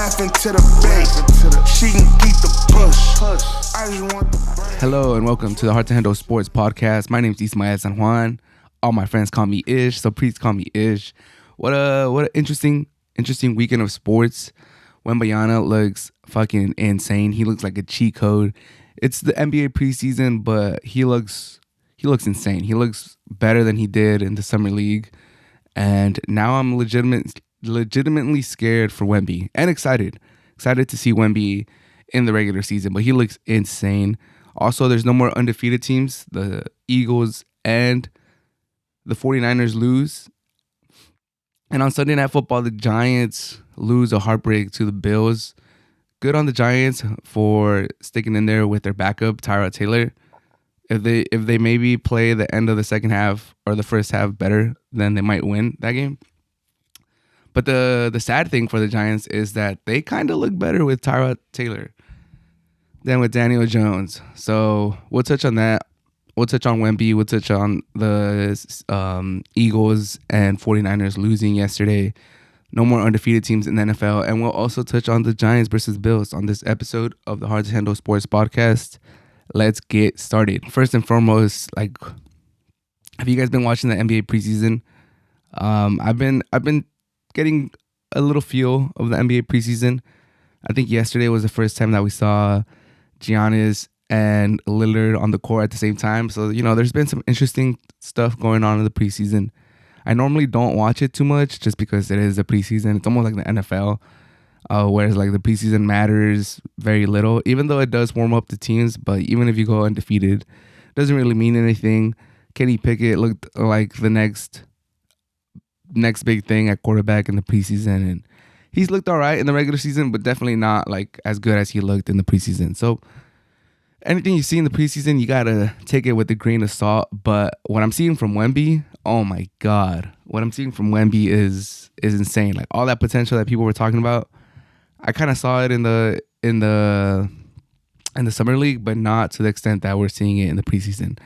laughing to the bank. She can keep the push. I just want the brain. Hello and welcome to the Hard to Handle Sports Podcast. My name is Ismael San Juan. All my friends call me Ish, so please call me Ish. What a interesting weekend of sports. Wemby looks fucking insane. He looks like a cheat code. It's the NBA preseason, but he looks insane. He looks better than he did in the summer league. And now I'm legitimately scared for Wemby and excited to see Wemby in the regular season, but he looks insane. Also, there's no more undefeated teams. The Eagles and the 49ers lose. And on Sunday Night Football, the Giants lose a heartbreak to the Bills. Good on the Giants for sticking in there with their backup, Tyrod Taylor. If they maybe play the end of the second half or the first half better, then they might win that game. But the sad thing for the Giants is that they kind of look better with Tyrod Taylor than with Daniel Jones. So we'll touch on that. We'll touch on Wemby. We'll touch on the Eagles and 49ers losing yesterday. No more undefeated teams in the NFL. And we'll also touch on the Giants versus Bills on this episode of the Hard to Handle Sports Podcast. Let's get started. First and foremost, have you guys been watching the NBA preseason? I've been getting a little feel of the NBA preseason. I think yesterday was the first time that we saw Giannis and Lillard on the court at the same time. So, there's been some interesting stuff going on in the preseason. I normally don't watch it too much just because it is the preseason. It's almost like the NFL. Whereas the preseason matters very little, even though it does warm up the teams. But even if you go undefeated, it doesn't really mean anything. Kenny Pickett looked like the next big thing at quarterback in the preseason, and he's looked all right in the regular season, but definitely not as good as he looked in the preseason. So anything you see in the preseason, you gotta take it with a grain of salt. But what I'm seeing from Wemby, oh my god, what I'm seeing from Wemby is insane. All that potential that people were talking about, I kind of saw it in the summer league, but not to the extent that we're seeing it in the preseason.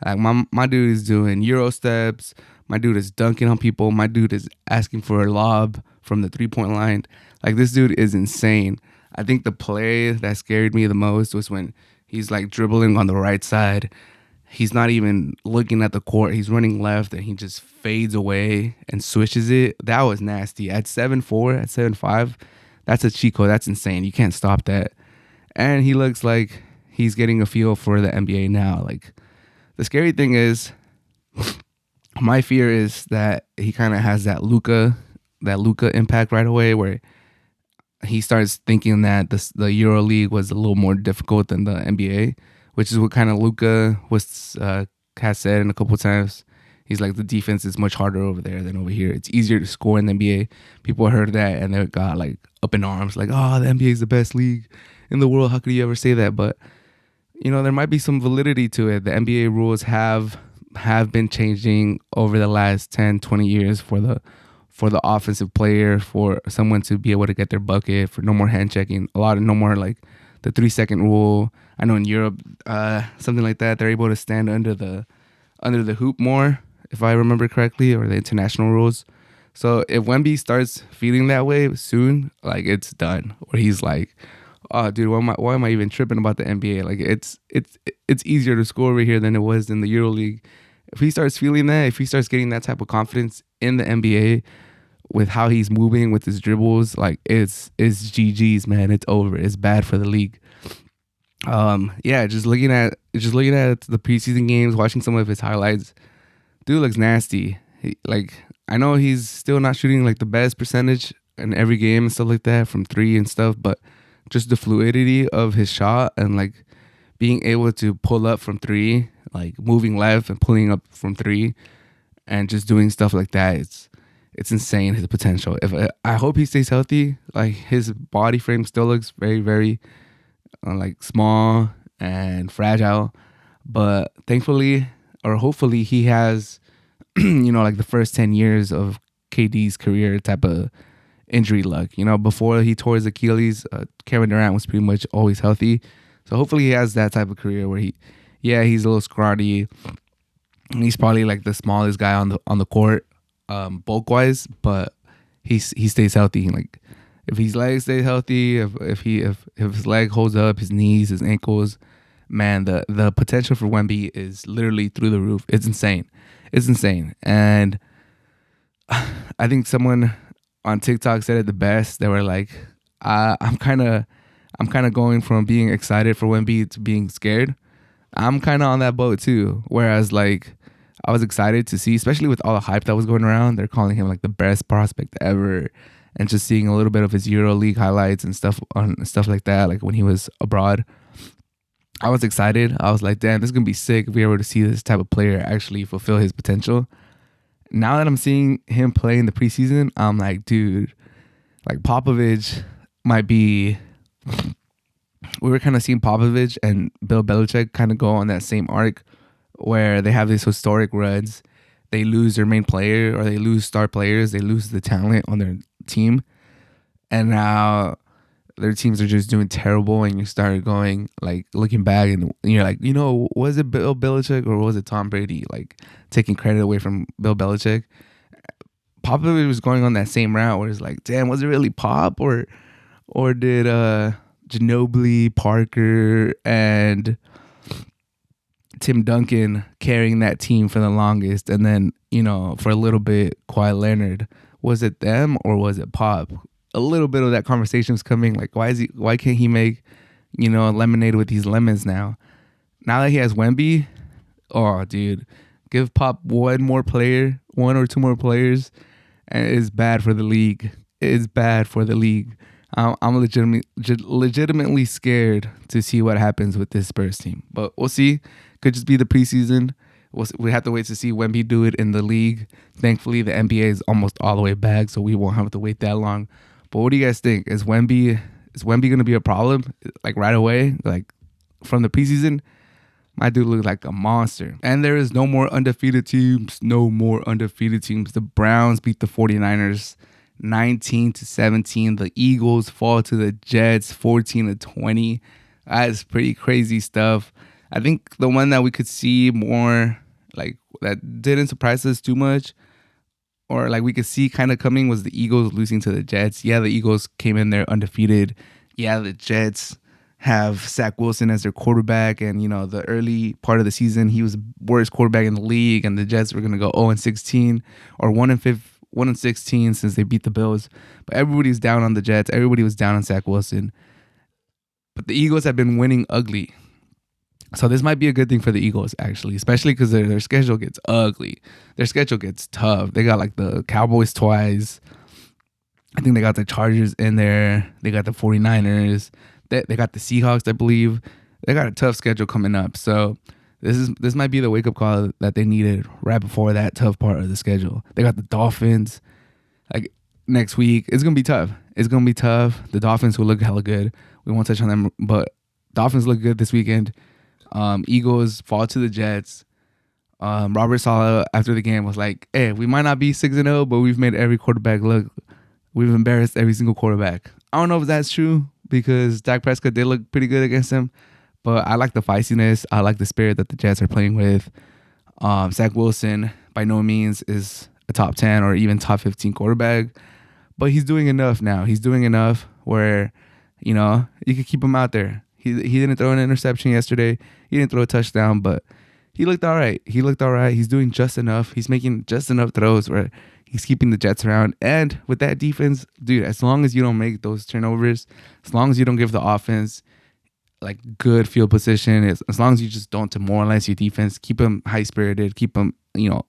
My dude is doing Euro steps. My dude is dunking on people. My dude is asking for a lob from the 3-point line. This dude is insane. I think the play that scared me the most was when he's dribbling on the right side. He's not even looking at the court. He's running left and he just fades away and swishes it. That was nasty. At 7'4", at 7'5", that's a cheat code. That's insane. You can't stop that. And he looks like he's getting a feel for the NBA now. The scary thing is, my fear is that he kind of has that Luka impact right away, where he starts thinking that the Euro League was a little more difficult than the NBA, which is what kind of Luka has said in a couple of times. He's like, the defense is much harder over there than over here. It's easier to score in the NBA. People heard that and they got up in arms, the NBA is the best league in the world. How could you ever say that? But there might be some validity to it. The NBA rules have been changing over the last 10, 20 years for the offensive player, for someone to be able to get their bucket, for no more hand checking, no more the 3-second rule. I know in Europe, something like that, they're able to stand under the hoop more, if I remember correctly, or the international rules. So if Wemby starts feeling that way soon, it's done. Where he's oh, dude, why am I even tripping about the NBA? It's easier to score over here than it was in the Euro League. If he starts feeling that, if he starts getting that type of confidence in the NBA with how he's moving with his dribbles, it's GG's, man. It's over. It's bad for the league. Just looking at the preseason games, watching some of his highlights, dude looks nasty. I know he's still not shooting the best percentage in every game and stuff like that from 3 and stuff, but just the fluidity of his shot and being able to pull up from 3, moving left and pulling up from 3, and just doing stuff like that. It's insane, his potential. I hope he stays healthy. His body frame still looks very, very small and fragile, but thankfully or hopefully he has the first 10 years of KD's career type of injury luck. Before he tore his Achilles, Kevin Durant was pretty much always healthy. So hopefully he has that type of career where he's a little scrawny. He's probably the smallest guy on the court, bulk wise, but he stays healthy. If his legs stay healthy, if his leg holds up, his knees, his ankles, man, the potential for Wemby is literally through the roof. It's insane. It's insane. And I think someone on TikTok said it the best. They were like, I'm kind of going from being excited for Wemby to being scared. I'm kind of on that boat too. Whereas like I was excited to see, especially with all the hype that was going around. They're calling him like the best prospect ever, and just seeing a little bit of his EuroLeague highlights and stuff like that, like when he was abroad. I was excited. I was like, damn, this is gonna be sick if we were to see this type of player actually fulfill his potential. Now that I'm seeing him play in the preseason, I'm like, dude, like Popovich might be. We were kind of seeing Popovich and Bill Belichick kind of go on that same arc where they have these historic runs. They lose their main player or they lose star players. They lose the talent on their team. And now their teams are just doing terrible. And you start going, like, looking back and you're like, was it Bill Belichick or was it Tom Brady? Like, taking credit away from Bill Belichick. Popovich was going on that same route where it's like, damn, was it really Pop or did Ginobili, Parker, and Tim Duncan carrying that team for the longest, and then for a little bit Kawhi Leonard? Was it them or was it Pop? A little bit of that conversation was coming. Like, why can't he make lemonade with these lemons now? Now that he has Wemby, oh dude, give Pop one or two more players, and it's bad for the league. It's bad for the league. I'm legitimately scared to see what happens with this Spurs team. But we'll see. Could just be the preseason. We have to wait to see Wemby do it in the league. Thankfully, the NBA is almost all the way back, so we won't have to wait that long. But what do you guys think? Is Wemby going to be a problem, like right away? Like from the preseason? My dude looked like a monster. And there is no more undefeated teams. No more undefeated teams. The Browns beat the 49ers 19-17. The Eagles fall to the Jets 14-20. That's pretty crazy stuff. I think the one that we could see more, like, that didn't surprise us too much, or like we could see kind of coming, was the Eagles losing to the Jets. Yeah, the Eagles came in there undefeated. Yeah, the Jets have Zach Wilson as their quarterback, and the early part of the season he was the worst quarterback in the league, and the Jets were gonna go 0-16 or 1-16 since they beat the Bills. But everybody's down on the Jets. Everybody was down on Zach Wilson. But the Eagles have been winning ugly. So this might be a good thing for the Eagles, actually, especially because their schedule gets ugly. Their schedule gets tough. They got like the Cowboys twice. I think they got the Chargers in there. They got the 49ers. They got the Seahawks, I believe. They got a tough schedule coming up. So this might be the wake-up call that they needed right before that tough part of the schedule. They got the Dolphins like next week. It's going to be tough. It's going to be tough. The Dolphins will look hella good. We won't touch on them, but Dolphins look good this weekend. Eagles fall to the Jets. Robert Saleh after the game was like, hey, we might not be 6-0, but we've made every quarterback look. We've embarrassed every single quarterback. I don't know if that's true because Dak Prescott did look pretty good against him, but I like the feistiness. I like the spirit that the Jets are playing with. Zach Wilson by no means is a top 10 or even top 15 quarterback, but he's doing enough now. He's doing enough where, you could keep him out there. He didn't throw an interception yesterday. He didn't throw a touchdown, but he looked all right. He's doing just enough. He's making just enough throws where he's keeping the Jets around. And with that defense, dude, as long as you don't make those turnovers, as long as you don't give the offense like good field position, as long as you just don't demoralize your defense, keep them high-spirited, keep them,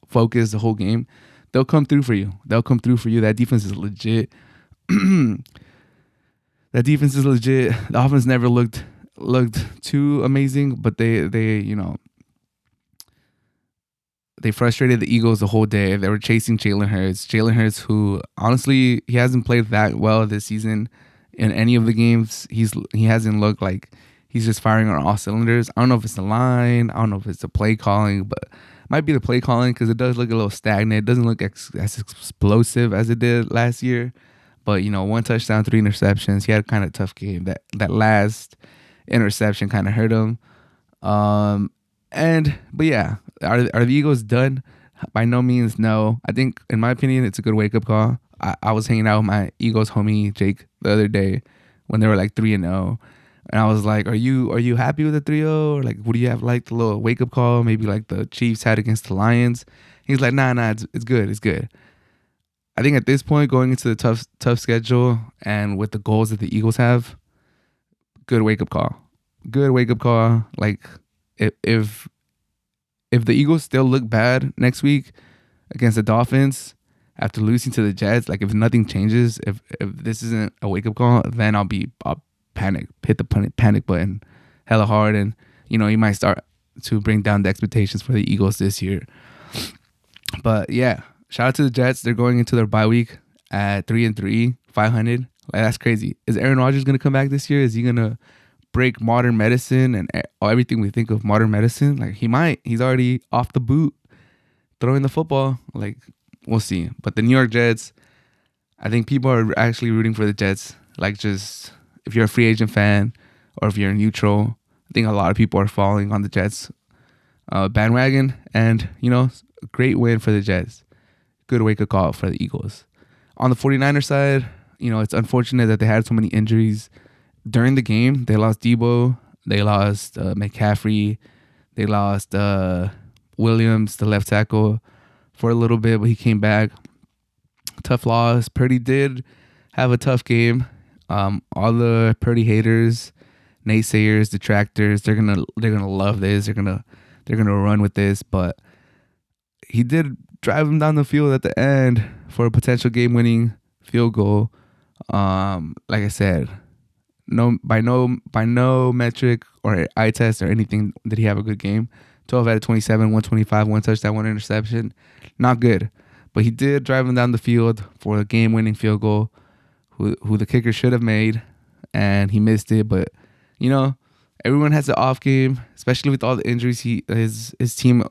focused the whole game, they'll come through for you. That defense is legit. That defense is legit. The offense never looked too amazing, but they frustrated the Eagles the whole day. They were chasing Jalen Hurts, who honestly he hasn't played that well this season in any of the games. He hasn't looked like he's just firing on all cylinders. I don't know if it's the line, I don't know if it's the play calling, but it might be the play calling because it does look a little stagnant. It doesn't look as explosive as it did last year. But 1 touchdown, 3 interceptions. He had a kind of tough game. That last interception kind of hurt him. But yeah, are the Eagles done? By no means, no. I think, in my opinion, it's a good wake-up call. I was hanging out with my Eagles homie Jake the other day when they were like 3-0. And I was like, are you happy with the 3-0? Or like, what do you have, like the little wake up call? Maybe like the Chiefs had against the Lions. He's like, nah, it's good. It's good. I think at this point, going into the tough schedule and with the goals that the Eagles have, good wake up call. Good wake up call. Like if the Eagles still look bad next week against the Dolphins after losing to the Jets, like if nothing changes, if this isn't a wake up call, then I'll panic, hit the panic button hella hard, and you might start to bring down the expectations for the Eagles this year. But yeah, shout out to the Jets. They're going into their bye week at 3-3, 500. Like, that's crazy. Is Aaron Rodgers gonna come back this year? Is he gonna break modern medicine and everything we think of modern medicine? Like, he might. He's already off the boot throwing the football. Like, we'll see. But the New York Jets, I think people are actually rooting for the Jets. Like, just if you're a free agent fan or if you're neutral, I think a lot of people are falling on the Jets bandwagon. And, a great win for the Jets. Good wake-up call for the Eagles. On the 49ers side, it's unfortunate that they had so many injuries during the game. They lost Debo. They lost McCaffrey. They lost Williams, the left tackle, for a little bit, but he came back. Tough loss. Purdy did have a tough game. All the Purdy haters, naysayers, detractors, they're gonna love this. They're gonna run with this. But he did drive him down the field at the end for a potential game-winning field goal. Like I said, by no metric or eye test or anything did he have a good game. 12 out of 27, 125, one touchdown, one interception. Not good. But he did drive him down the field for a game-winning field goal, who the kicker should have made, and he missed it. But, everyone has an off game, especially with all the injuries his team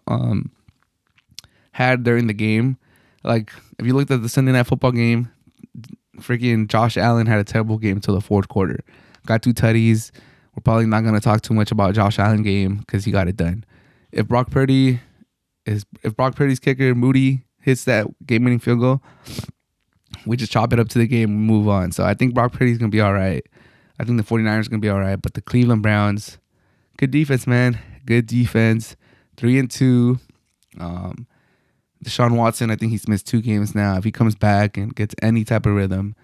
had during the game. Like, if you looked at the Sunday Night Football game, freaking Josh Allen had a terrible game until the fourth quarter. Got 2 tutties. We're probably not going to talk too much about Josh Allen game because he got it done. If Brock Purdy's kicker, Moody, hits that game-winning field goal, we just chop it up to the game and move on. So I think Brock Purdy's going to be all right. I think the 49ers are going to be all right. But the Cleveland Browns, good defense, man. Good defense. 3-2. Deshaun Watson, I think he's missed 2 games now. If he comes back and gets any type of rhythm,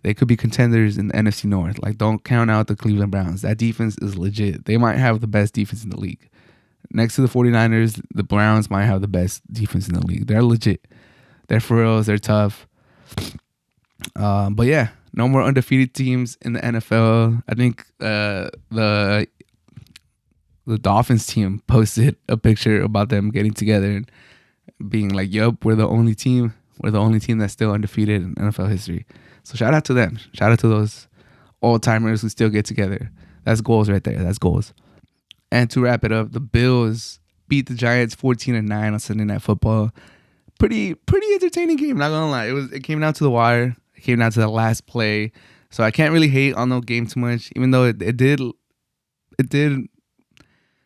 they could be contenders in the NFC North. Like, don't count out the Cleveland Browns. That defense is legit. They might have the best defense in the league. Next to the 49ers, the Browns might have the best defense in the league. They're legit. They're for reals. They're tough. But yeah, no more undefeated teams in the NFL. I think the Dolphins team posted a picture about them getting together and being like, yup, we're the only team. We're the only team that's still undefeated in NFL history. So shout out to them. Shout out to those old-timers who still get together. That's goals right there. That's goals. And to wrap it up, the Bills beat the Giants 14-9 on Sunday Night Football. Pretty entertaining game, not gonna lie. It came down to the wire. It came down to the last play. So I can't really hate on the game too much, even though it did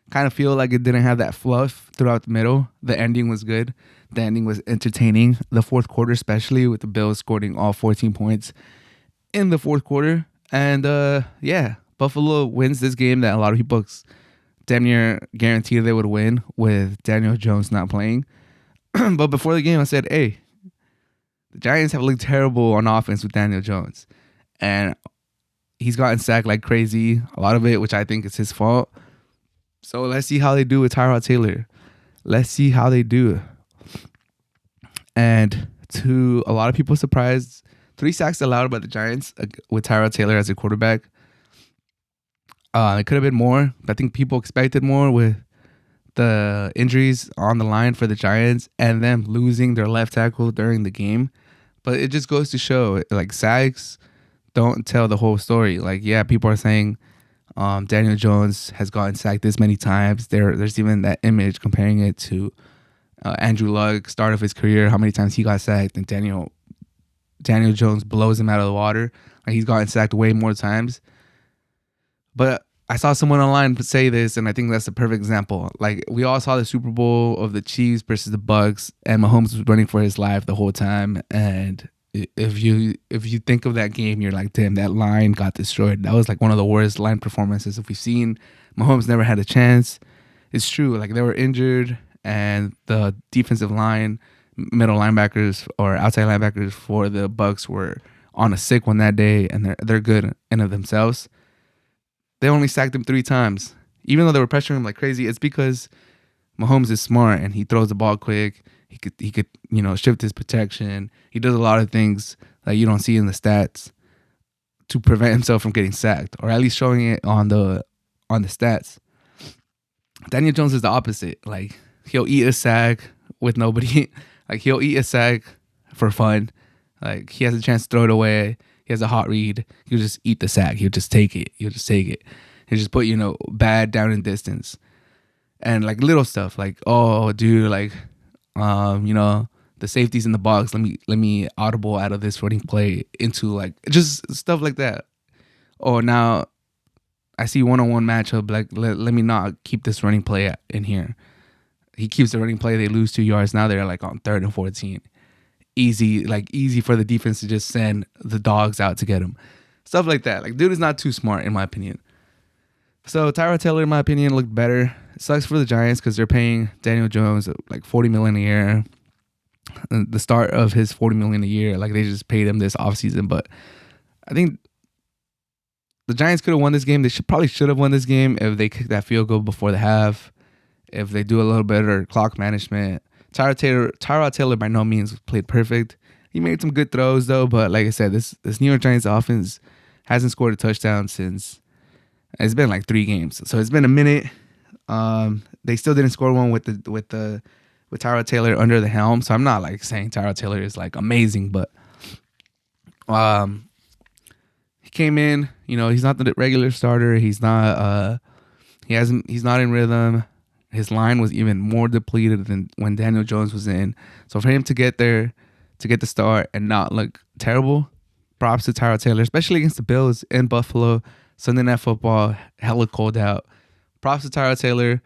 kind of feel like it didn't have that fluff throughout the middle. The ending was good. The ending was entertaining. The fourth quarter, especially with the Bills scoring all 14 points in the fourth quarter. And yeah, Buffalo wins this game that a lot of people damn near guaranteed they would win with Daniel Jones not playing. But before the game, I said, hey, the Giants have looked terrible on offense with Daniel Jones. And he's gotten sacked like crazy. A lot of it, which I think is his fault. So let's see how they do with Tyrod Taylor. Let's see how they do. And to a lot of people's surprise, 3 sacks allowed by the Giants with Tyrod Taylor as a quarterback. It could have been more. I think people expected more with the injuries on the line for the Giants and them losing their left tackle during the game. But it just goes to show, like, sacks don't tell the whole story. Like, yeah, people are saying Daniel Jones has gotten sacked this many times. There's even that image comparing it to Andrew Luck, start of his career, how many times he got sacked, and Daniel Jones blows him out of the water. Like, he's gotten sacked way more times. But I saw someone online say this, and I think that's the perfect example. Like, we all saw the Super Bowl of the Chiefs versus the Bucks, and Mahomes was running for his life the whole time. And, if you think of that game, you're like, damn, that line got destroyed. That was like one of the worst line performances if we've seen. Mahomes never had a chance. It's true. Like, they were injured, and the defensive line, middle linebackers or outside linebackers for the Bucs were on a sick one that day, and they're good in of themselves. They only sacked him 3 times. Even though they were pressuring him like crazy, it's because Mahomes is smart and he throws the ball quick. He could shift his protection. He does a lot of things that you don't see in the stats to prevent himself from getting sacked, or at least showing it on the stats. Daniel Jones is the opposite. Like, he'll eat a sack with nobody. Like, he'll eat a sack for fun. Like, he has a chance to throw it away. He has a hot read. He'll just eat the sack. He'll just take it. He'll just put, bad down in distance. And like little stuff like, oh, dude, like, the safety's in the box. Let me audible out of this running play into, like, just stuff like that. Oh, now I see one-on-one matchup. Like, let me not keep this running play in here. He keeps the running play. They lose 2 yards. Now they're like on 3rd and 14. Easy for the defense to just send the dogs out to get him. Stuff like that. Like, dude is not too smart, in my opinion. So Tyrod Taylor, in my opinion, looked better. It sucks for the Giants because they're paying Daniel Jones like $40 million a year. The start of his $40 million a year, like, they just paid him this offseason. But I think the Giants could have won this game. They probably should have won this game if they kicked that field goal before the half. If they do a little better clock management. Tyrod Taylor by no means played perfect. He made some good throws though, but like I said, this New York Giants offense hasn't scored a touchdown since it's been like 3 games. So it's been a minute. They still didn't score one with Tyrod Taylor under the helm. So I'm not like saying Tyrod Taylor is like amazing, but he came in. He's not the regular starter. He's not. He's not in rhythm. His line was even more depleted than when Daniel Jones was in. So for him to get there, to get the start and not look terrible, props to Tyrod Taylor, especially against the Bills in Buffalo, Sunday Night Football, hella cold out. Props to Tyrod Taylor.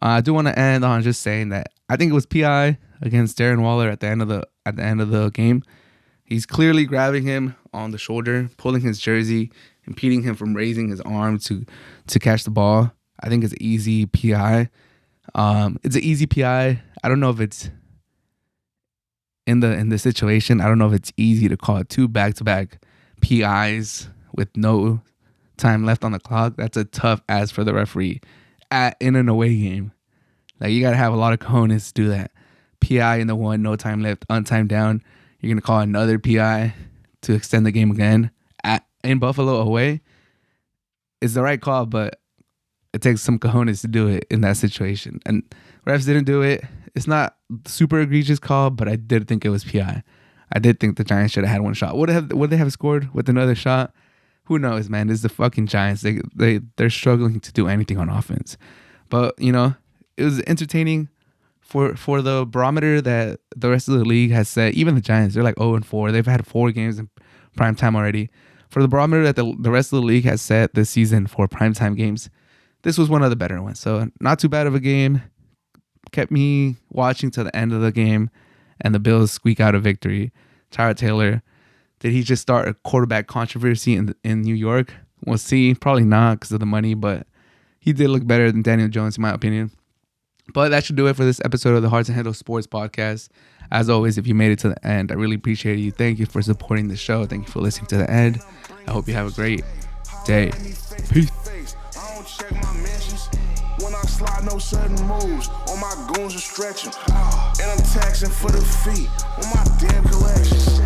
I do want to end on just saying that I think it was PI against Darren Waller at the end of the game. He's clearly grabbing him on the shoulder, pulling his jersey, impeding him from raising his arm to catch the ball. I think it's easy PI. It's an easy PI. I don't know if it's in the situation. I don't know if it's easy to call 2 back-to-back PIs with no time left on the clock. That's a tough ask for the referee in an away game. Like, you gotta have a lot of cojones to do that. PI in the one, no time left, untimed down. You're gonna call another PI to extend the game again in Buffalo away. It's the right call, but it takes some cojones to do it in that situation. And refs didn't do it. It's not super egregious call, but I did think it was PI. I did think the Giants should have had one shot. Would they have scored with another shot? Who knows, man? It's the fucking Giants. They're struggling to do anything on offense. But, it was entertaining for the barometer that the rest of the league has set. Even the Giants, they're like 0-4. They've had 4 games in prime time already. For the barometer that the rest of the league has set this season for primetime games, this was one of the better ones. So not too bad of a game. Kept me watching to the end of the game, and the Bills squeak out a victory. Tyrod Taylor, did he just start a quarterback controversy in New York? We'll see. Probably not because of the money, but he did look better than Daniel Jones, in my opinion. But that should do it for this episode of the Hearts and Handle Sports Podcast. As always, if you made it to the end, I really appreciate you. Thank you for supporting the show. Thank you for listening to the end. I hope you have a great day. Peace. Check my mentions. When I slide, no sudden moves. All my goons are stretching. And I'm taxing for the fee on my damn collections.